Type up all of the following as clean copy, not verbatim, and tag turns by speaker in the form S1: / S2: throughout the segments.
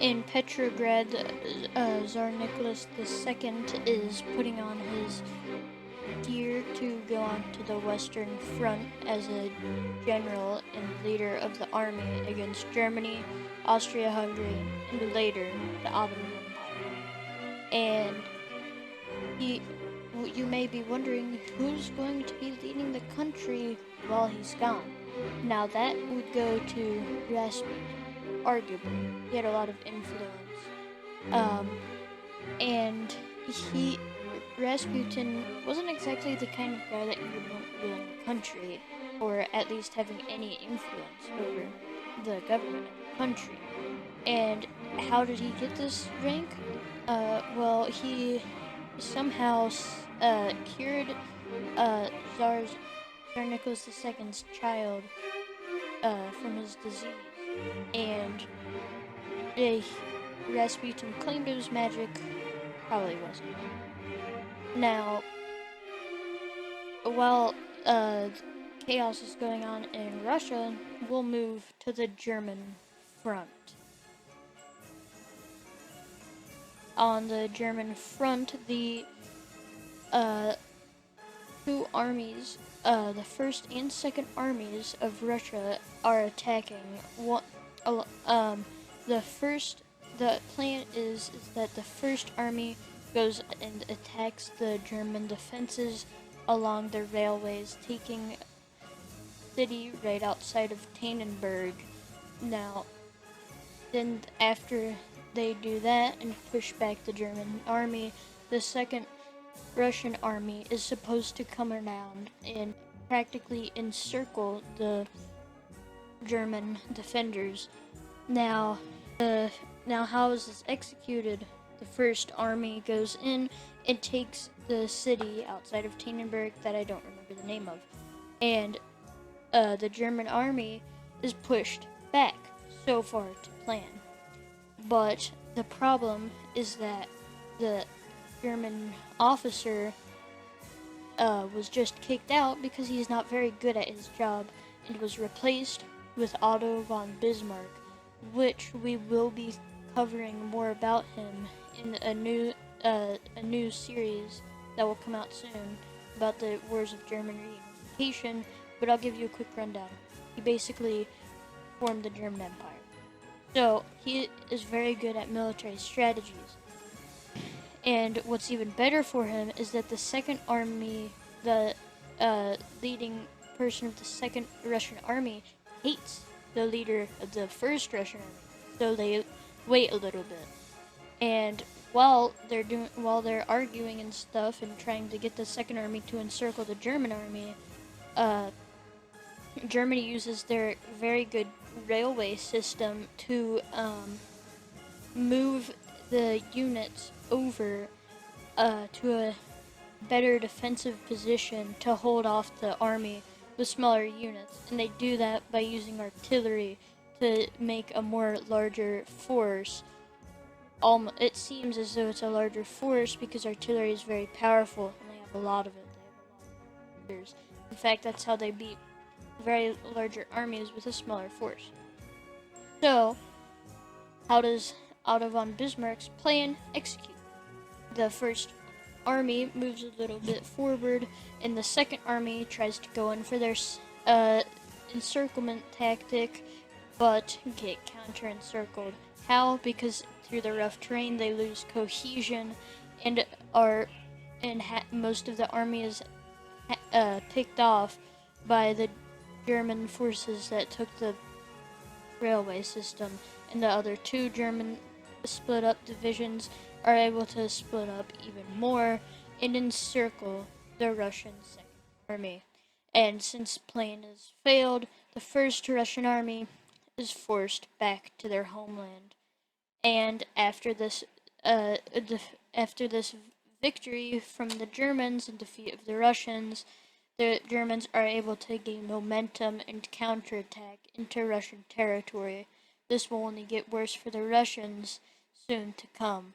S1: in Petrograd, Tsar Nicholas II is putting on his gear to go on to the Western Front as a general and leader of the army against Germany, Austria-Hungary, and later the Ottoman Empire. And you may be wondering who's going to be leading the country while he's gone. Now that would go to Rasputin, arguably. He had a lot of influence. And Rasputin wasn't exactly the kind of guy that you would want ruling the country, or at least having any influence over the government of the country. And how did he get this rank? Well, he somehow cured Tsar Nicholas II's child from his disease, and Rasputin claimed it was magic. Probably wasn't. Now, while chaos is going on in Russia, we'll move to the German front. On the German front, the two armies, the first and second armies of Russia, are attacking. The plan is that the first army goes and attacks the German defenses along the railways, taking a city right outside of Tannenberg. Now, then after they do that and push back the German army, the second Russian army is supposed to come around and practically encircle the German defenders. Now how is this executed? The first army goes in and takes the city outside of Tannenberg that I don't remember the name of, and the German army is pushed back so far to plan. But the problem is that the German officer was just kicked out because he's not very good at his job, and was replaced with Otto von Bismarck, which we will be covering more about him in a new series that will come out soon about the wars of German reunification. But I'll give you a quick rundown. He basically formed the German Empire. So he is very good at military strategies. And what's even better for him is that the second army, the leading person of the second Russian army, hates the leader of the first Russian army. So they wait a little bit. And while they're arguing and stuff and trying to get the second army to encircle the German army, Germany uses their very good railway system to move the units over to a better defensive position to hold off the army with smaller units. And they do that by using artillery to make a more larger force. It seems as though it's a larger force because artillery is very powerful and they have a lot of it. They have a lot of soldiers. In fact, that's how they beat very larger armies with a smaller force. So, how does Otto von Bismarck's plan execute? The first army moves a little bit forward, and the second army tries to go in for their encirclement tactic, but get counter-encircled. How? Because through the rough terrain they lose cohesion, and most of the army is picked off by the German forces that took the railway system, and the other two German split up divisions are able to split up even more and encircle the Russian second army. And since plan has failed, the first Russian army is forced back to their homeland. And after this victory from the Germans and defeat of the Russians, the Germans are able to gain momentum and counterattack into Russian territory. This will only get worse for the Russians soon to come.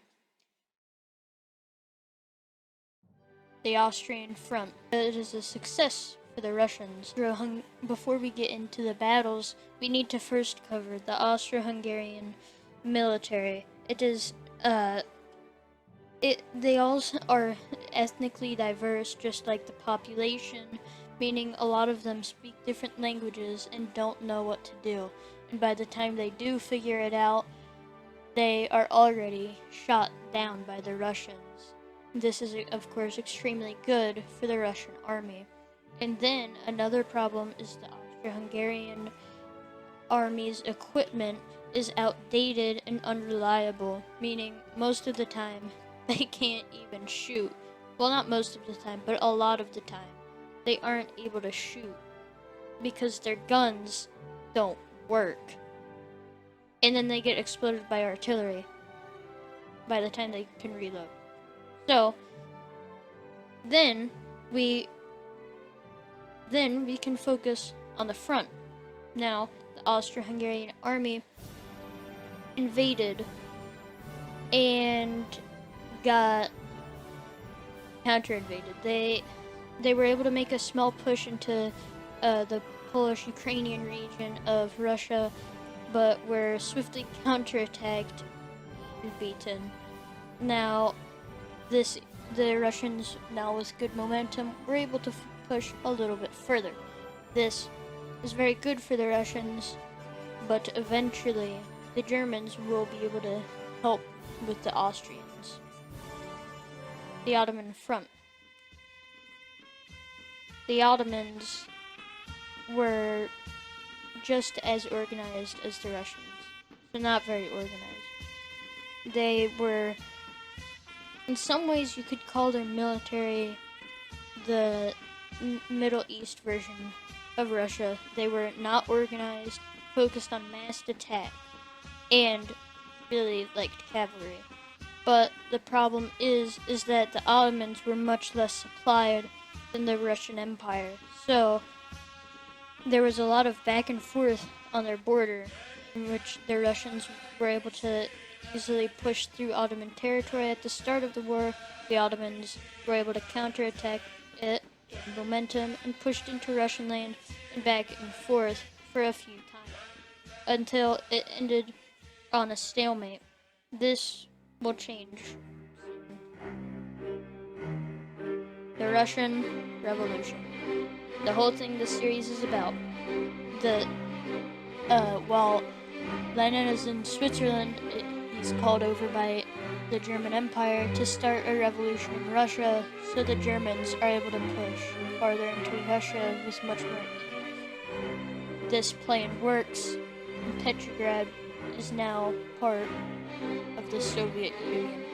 S1: The Austrian Front. It is a success for the Russians. Before we get into the battles, we need to first cover the Austro-Hungarian military. It is they all are ethnically diverse, just like the population, meaning a lot of them speak different languages and don't know what to do. And by the time they do figure it out, they are already shot down by the Russians. This is, of course, extremely good for the Russian army. And then another problem is the Austro-Hungarian army's equipment is outdated and unreliable, meaning most of the time they can't even shoot. Well, not most of the time, but a lot of the time. They aren't able to shoot because their guns don't work. And then they get exploded by artillery by the time they can reload. So, then we can focus on the front. Now, the Austro-Hungarian army invaded and got counter-invaded. They were able to make a small push into the Polish-Ukrainian region of Russia, but were swiftly counterattacked and beaten. Now, the Russians, now with good momentum, were able to push a little bit further. This is very good for the Russians, but eventually the Germans will be able to help with the Austrians. The Ottoman Front. The Ottomans were just as organized as the Russians, so not very organized. They were, in some ways you could call their military the Middle East version of Russia. They were not organized, focused on massed attack, and really liked cavalry. But the problem is that the Ottomans were much less supplied than the Russian Empire. So there was a lot of back and forth on their border, in which the Russians were able to easily push through Ottoman territory at the start of the war. The Ottomans were able to counterattack it, gained momentum, and pushed into Russian land and back and forth for a few times, until it ended on a stalemate. This will change. The Russian Revolution. The whole thing this series is about. While Lenin is in Switzerland, he's called over by the German Empire to start a revolution in Russia, so the Germans are able to push farther into Russia with much more ease. This plan works, and Petrograd is now part of the Soviet Union.